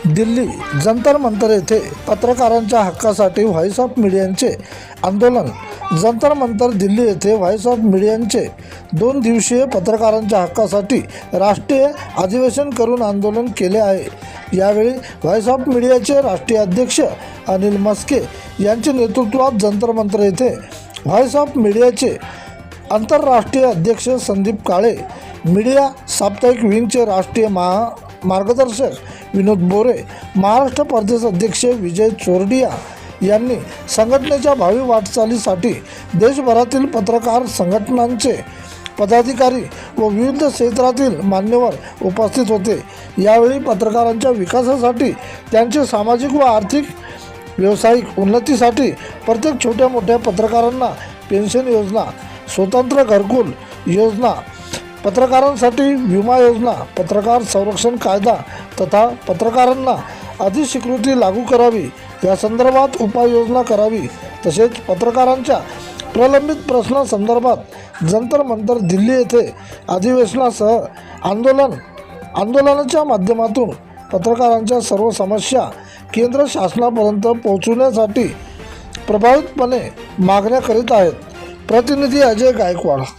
दिल्ली जंतर मंतर येथे पत्रकारांच्या हक्कासाठी व्हॉइस ऑफ मीडियाचे आंदोलन। जंतर मंतर दिल्ली येथे व्हॉइस ऑफ मीडियाचे 2 दिवसीय पत्रकारांच्या हक्कासाठी राष्ट्रीय अधिवेशन करून आंदोलन केले आहे। यावेळी व्हॉइस ऑफ मीडियाचे राष्ट्रीय अध्यक्ष अनिल मस्के यांच्या नेतृत्वात जंतर मंतर येथे व्हॉइस ऑफ मीडियाचे आंतरराष्ट्रीय अध्यक्ष संदीप काळे, मीडिया साप्ताहिक विंगचे राष्ट्रीय मार्गदर्शक विनोद बोरे, महाराष्ट्र प्रदेश अध्यक्ष विजय चोरडिया यांनी संघटनेच्या भावी वाटचालीसाठी देशभरातील पत्रकार संघटनांचे पदाधिकारी व विविध क्षेत्रातील मान्यवर उपस्थित होते। यावेळी पत्रकारांच्या विकासासाठी, त्यांचे सामाजिक व आर्थिक व्यावसायिक उन्नतीसाठी प्रत्येक छोट्या मोठ्या पत्रकारांना पेन्शन योजना, स्वतंत्र घरकुल योजना, पत्रकारांसाठी विमा योजना, पत्रकार संरक्षण कायदा तथा पत्रकारांना अधिस्वीकृती लागू करावी या संदर्भात उपाययोजना करावी, तसेच पत्रकारांच्या प्रलंबित प्रश्नांसंदर्भात जंतर मंतर दिल्ली येथे अधिवेशनासह आंदोलनाच्या माध्यमातून पत्रकारांच्या सर्व समस्या केंद्र शासनापर्यंत पोहोचवण्यासाठी प्रभावीपणे मागण्या करीत आहेत। प्रतिनिधी अजय गायकवाड।